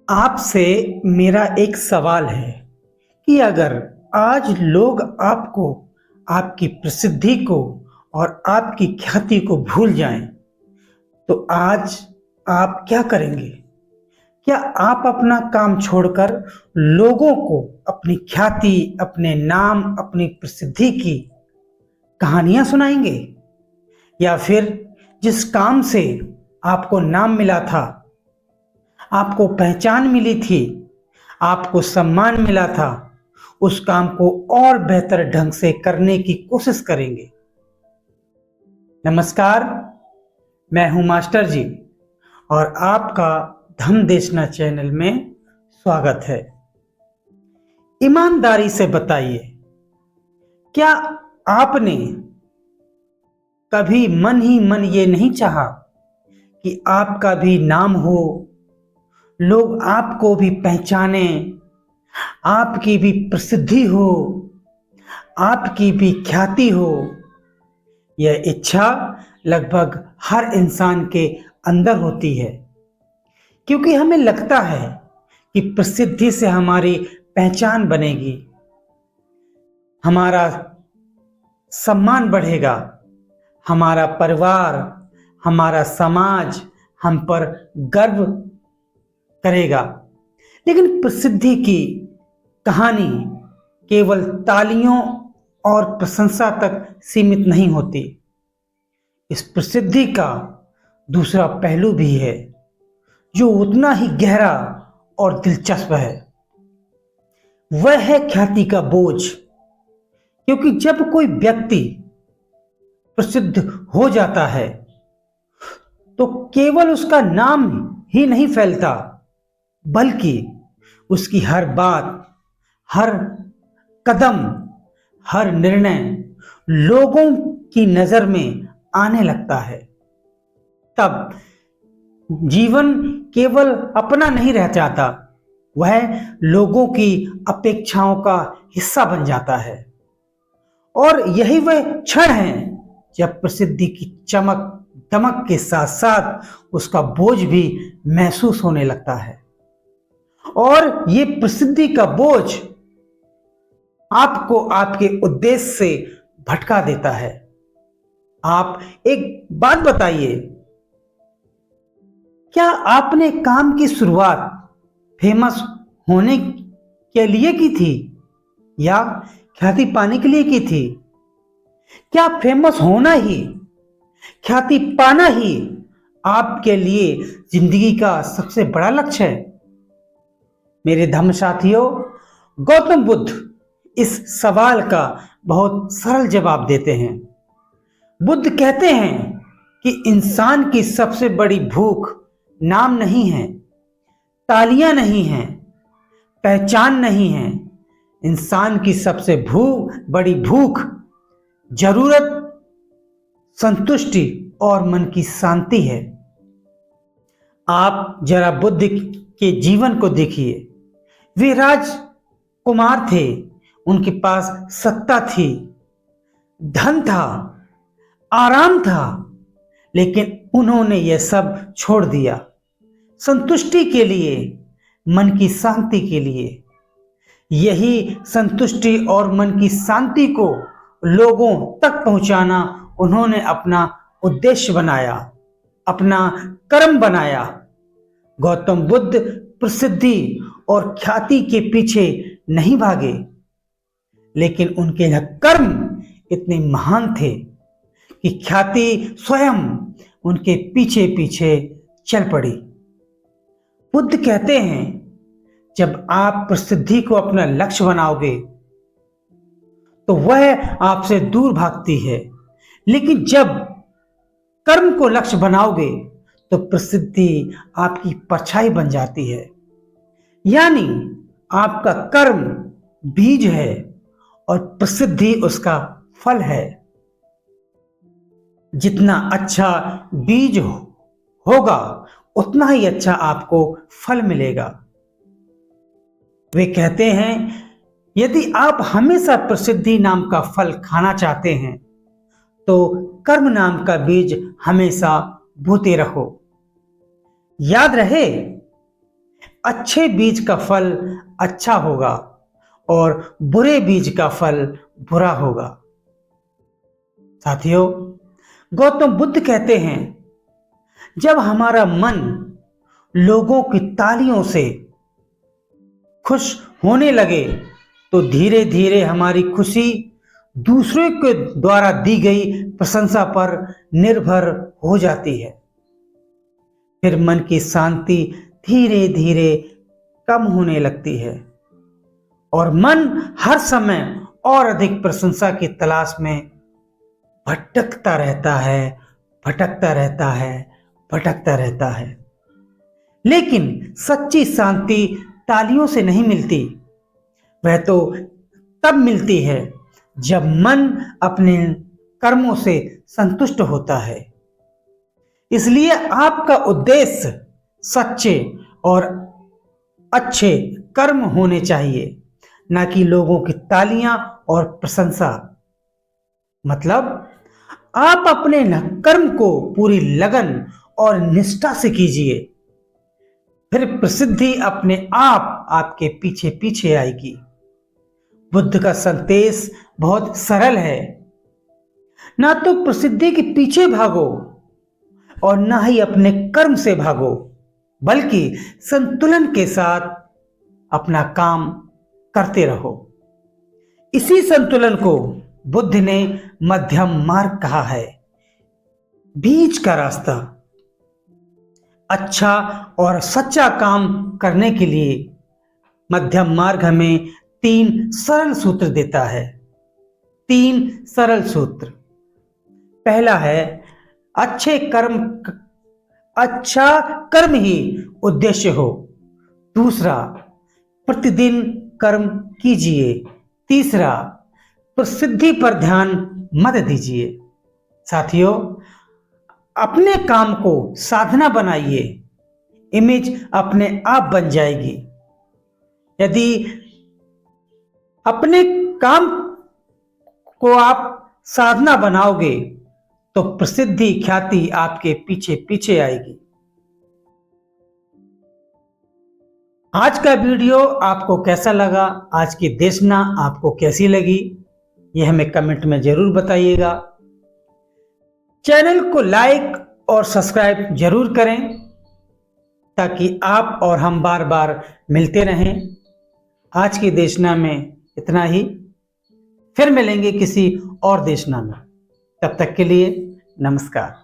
आपसे मेरा एक सवाल है कि अगर आज लोग आपको, आपकी प्रसिद्धि को और आपकी ख्याति को भूल जाएं, तो आज आप क्या करेंगे? क्या आप अपना काम छोड़कर लोगों को अपनी ख्याति, अपने नाम, अपनी प्रसिद्धि की कहानियां सुनाएंगे? या फिर जिस काम से आपको नाम मिला था, आपको पहचान मिली थी, आपको सम्मान मिला था, उस काम को और बेहतर ढंग से करने की कोशिश करेंगे? नमस्कार, मैं हूं मास्टर जी और आपका धम देशना चैनल में स्वागत है। ईमानदारी से बताइए, क्या आपने कभी मन ही मन ये नहीं चाहा कि आपका भी नाम हो, लोग आपको भी पहचाने, आपकी भी प्रसिद्धि हो, आपकी भी ख्याति हो? यह इच्छा लगभग हर इंसान के अंदर होती है, क्योंकि हमें लगता है कि प्रसिद्धि से हमारी पहचान बनेगी, हमारा सम्मान बढ़ेगा, हमारा परिवार, हमारा समाज हम पर गर्व करेगा। लेकिन प्रसिद्धि की कहानी केवल तालियों और प्रशंसा तक सीमित नहीं होती। इस प्रसिद्धि का दूसरा पहलू भी है, जो उतना ही गहरा और दिलचस्प है। वह है ख्याति का बोझ। क्योंकि जब कोई व्यक्ति प्रसिद्ध हो जाता है, तो केवल उसका नाम ही नहीं फैलता, बल्कि उसकी हर बात, हर कदम, हर निर्णय लोगों की नजर में आने लगता है। तब जीवन केवल अपना नहीं रह जाता, वह लोगों की अपेक्षाओं का हिस्सा बन जाता है। और यही वह क्षण है जब प्रसिद्धि की चमक दमक के साथ साथ उसका बोझ भी महसूस होने लगता है। और ये प्रसिद्धि का बोझ आपको आपके उद्देश्य से भटका देता है। आप एक बात बताइए, क्या आपने काम की शुरुआत फेमस होने के लिए की थी या ख्याति पाने के लिए की थी? क्या फेमस होना ही, ख्याति पाना ही आपके लिए जिंदगी का सबसे बड़ा लक्ष्य है? मेरे धम्म साथियों, गौतम बुद्ध इस सवाल का बहुत सरल जवाब देते हैं। बुद्ध कहते हैं कि इंसान की सबसे बड़ी भूख नाम नहीं है, तालियां नहीं हैं, पहचान नहीं है। इंसान की सबसे बड़ी भूख जरूरत, संतुष्टि और मन की शांति है। आप जरा बुद्ध के जीवन को देखिए। वे राजकुमार थे, उनके पास सत्ता थी, धन था, आराम था, लेकिन उन्होंने यह सब छोड़ दिया संतुष्टि के लिए, मन की शांति के लिए। यही संतुष्टि और मन की शांति को लोगों तक पहुंचाना उन्होंने अपना उद्देश्य बनाया, अपना कर्म बनाया। गौतम बुद्ध प्रसिद्धि और ख्याति के पीछे नहीं भागे, लेकिन उनके यह कर्म इतने महान थे कि ख्याति स्वयं उनके पीछे पीछे चल पड़ी। बुद्ध कहते हैं, जब आप प्रसिद्धि को अपना लक्ष्य बनाओगे तो वह आपसे दूर भागती है, लेकिन जब कर्म को लक्ष्य बनाओगे तो प्रसिद्धि आपकी परछाई बन जाती है। यानी आपका कर्म बीज है और प्रसिद्धि उसका फल है। जितना अच्छा बीज होगा, उतना ही अच्छा आपको फल मिलेगा। वे कहते हैं, यदि आप हमेशा प्रसिद्धि नाम का फल खाना चाहते हैं, तो कर्म नाम का बीज हमेशा बोते रहो। याद रहे, अच्छे बीज का फल अच्छा होगा और बुरे बीज का फल बुरा होगा। साथियों, गौतम बुद्ध कहते हैं, जब हमारा मन लोगों की तालियों से खुश होने लगे तो धीरे धीरे हमारी खुशी दूसरों के द्वारा दी गई प्रशंसा पर निर्भर हो जाती है। फिर मन की शांति धीरे धीरे कम होने लगती है और मन हर समय और अधिक प्रशंसा की तलाश में भटकता रहता है, भटकता रहता है, भटकता रहता है। लेकिन सच्ची शांति तालियों से नहीं मिलती, वह तो तब मिलती है जब मन अपने कर्मों से संतुष्ट होता है। इसलिए आपका उद्देश्य सच्चे और अच्छे कर्म होने चाहिए, ना कि लोगों की तालियां और प्रशंसा। मतलब आप अपने कर्म को पूरी लगन और निष्ठा से कीजिए, फिर प्रसिद्धि अपने आप आपके पीछे पीछे आएगी। बुद्ध का संदेश बहुत सरल है, ना तो प्रसिद्धि के पीछे भागो और ना ही अपने कर्म से भागो, बल्कि संतुलन के साथ अपना काम करते रहो। इसी संतुलन को बुद्ध ने मध्यम मार्ग कहा है, बीच का रास्ता। अच्छा और सच्चा काम करने के लिए मध्यम मार्ग हमें 3 सरल सूत्र देता है। 3 सरल सूत्र। पहला है, अच्छा कर्म ही उद्देश्य हो। दूसरा, प्रतिदिन कर्म कीजिए। तीसरा, प्रसिद्धि पर ध्यान मत दीजिए। साथियों, अपने काम को साधना बनाइए, इमेज अपने आप बन जाएगी। यदि अपने काम को आप साधना बनाओगे तो प्रसिद्धि ख्याति आपके पीछे पीछे आएगी। आज का वीडियो आपको कैसा लगा, आज की देशना आपको कैसी लगी, यह हमें कमेंट में जरूर बताइएगा। चैनल को लाइक और सब्सक्राइब जरूर करें ताकि आप और हम बार बार मिलते रहें। आज की देशना में इतना ही, फिर मिलेंगे किसी और देशना में। तब तक के लिए नमस्कार।